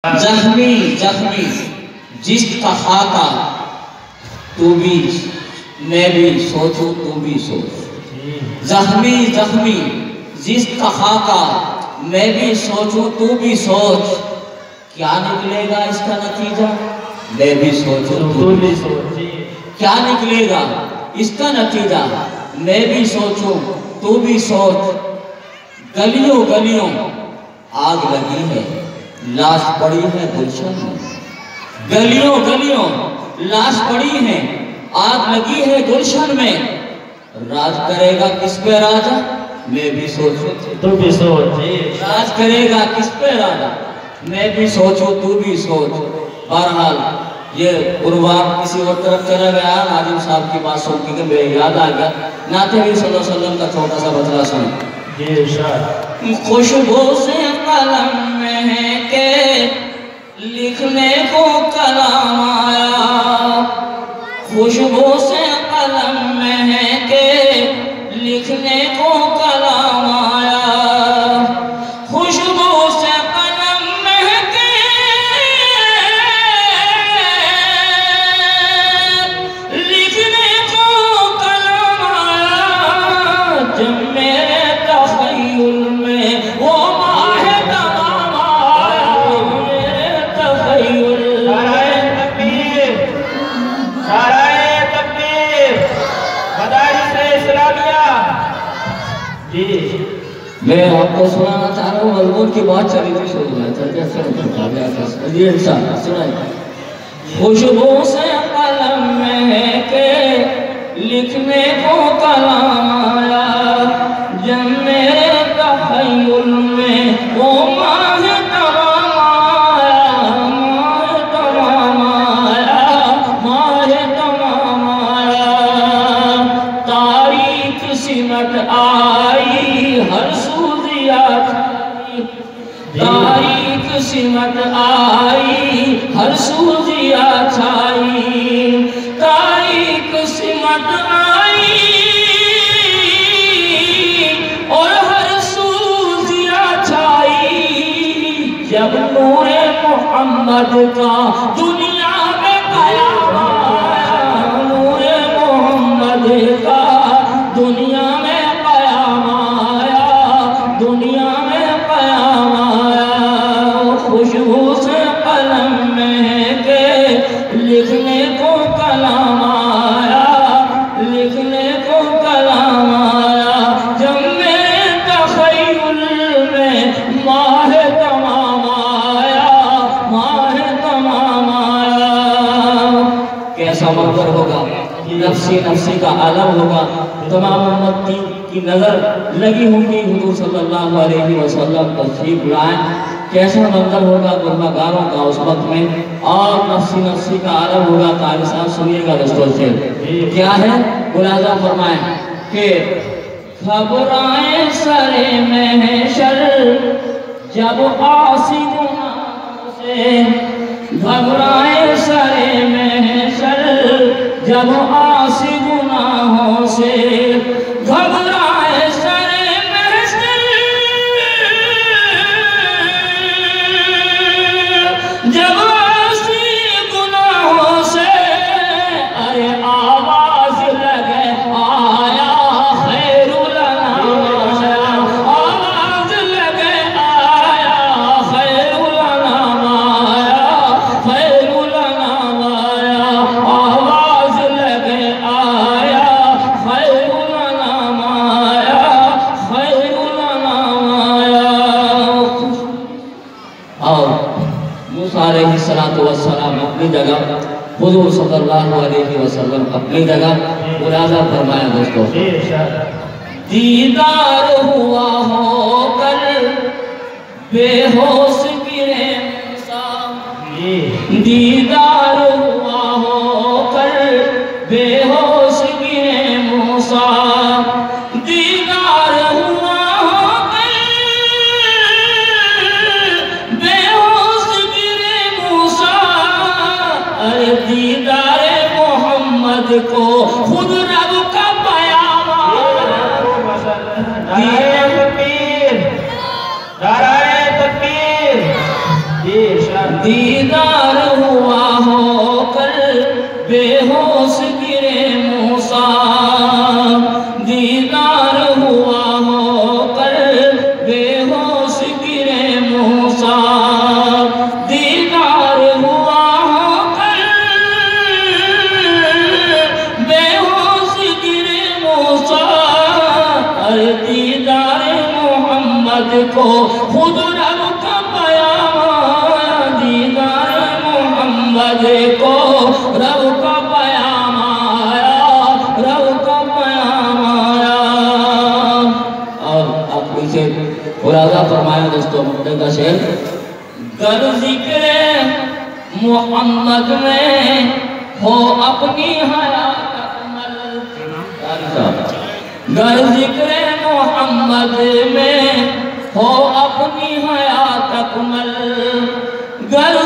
زخمی زخمی جس کا خاکہ تو بھی میں بھی سوچوں تو بھی سوچ زخمی زخمی جس کا خاکہ میں بھی سوچوں تو بھی سوچ کیا نکلے گا اس کا نتیجہ میں بھی سوچوں تو بھی سوچ کیا نکلے گا اس کا نتیجہ میں بھی سوچوں تو بھی سوچ گلیوں گلیوں آگ لگی ہے لاش پڑی ہے گلشن میں گلیوں گلیوں لاش پڑی ہے آگ لگی ہے گلشن میں راج کرے گا کس پہ راجہ میں بھی سوچوں تو بھی سوچ راج کرے گا کس پہ راجہ میں بھی سوچوں تو بھی سوچ بہرحال یہ قربان کسی اور طرف چلا گیا ناظم صاحب کی بات سن کے میرے یاد آ گیا نعت نبی صلی اللہ علیہ وسلم کا چھوٹا سا بتلا سن خوشبو سے قلم میں ہے کہ لکھنے کو کلام آیا خوشبو سے قلم میں ہے کہ لکھنے کو کلام آیا خوشبو سے قلم میں ہے کہ لکھنے کو کلام آیا جب میرے تخیل میں وہ ماہ تمام آیا میرے تخیل نعرہ تکبیر مدارس اسلامیہ میں آپ کو سنانا چاہ رہا ہوں مضمون کی بات چلی تھی شروع میں خوشبو سے قلم میں ہے کہ لکھنے کو کلام آیا جب میرے تخیل میں وہ ماہ تمام آیا ماہ تمام آیا ماہ تمام آیا تاریخ سمٹ آئی ہر سوزیا چھائی تاریخ سمٹ آئی ہر سوزیا چھائی تاریخ سمٹ آئی اور ہر سوزیا چھائی جب نور محمد کا دنیا میں قیام آیا نور محمد کا دنیا میں قیام آیا دنیا میں قیام آیا خوشبو سے قلم میں ہے کہ لکھنے کو کلام آیا لکھنے کو کلام آیا جب میرے تخیل میں ماہ تمام آیا ماہ تمام آیا کیسا منظر ہوگا نفسی نفسی کا عالم ہوگا تمام امت کی نظر لگی ہوگی حضور صلی اللہ علیہ وسلم تشریف لائیں کیسا منظر ہوگا گناہگاروں کا اس وقت میں اور نفسی نفسی کا عالم ہوگا قاری صاحب سنیے گا دوستوں سے کیا ہے ملاحظہ فرمائیں کہ خبرائیں سر محشر جب عاصی گناہوں سے گھبرائیں سر محشر جب عاصی گناہوں سے گھبرائیں سر محشر جب عاصی گناہوں سے ارے آواز لگے آیا خیر الانام آیا آواز لگے آیا خیر الانام آیا خیر الانام آیا آواز لگے آیا خیر الانام آیا خیر الانام آیا اور موسیٰ علیہ السلام اپنی جگہ حضور صلی اللہ علیہ وسلم اپنی جگہ ملاحظہ فرمایا دوستو دیدار ہوا ہو کر بے ہوش گرے موسیٰ دیدار ہوا ہو کر بے ہوش گرے موسیٰ دیدار ہوا ہو کر بے ہوش گرے موسیٰ ارے دیدار محمد کو خود رب کا پیام نعرہ تکبیر نعرہ تکبیر دیدار ہوا ہو کر بے ہوش گرے موسیٰ، دیدار ہوا ہو کر بے ہوش گرے موسیٰ، دیدار ہوا ہو کر بے ہوش گرے موسیٰ، ارے دیدار محمد کو خود رب کا پیام آیا، دیدار محمد کو رب کا پیام آیا، رب کا پیام آیا۔ اور آپ اسے خلاصہ فرمایا دوستوں مدد کا شعر، گر ذکر محمد میں ہو اپنی حیات اکمل، گر ذکر محمد میں ہو اپنی حیات اکمل، گر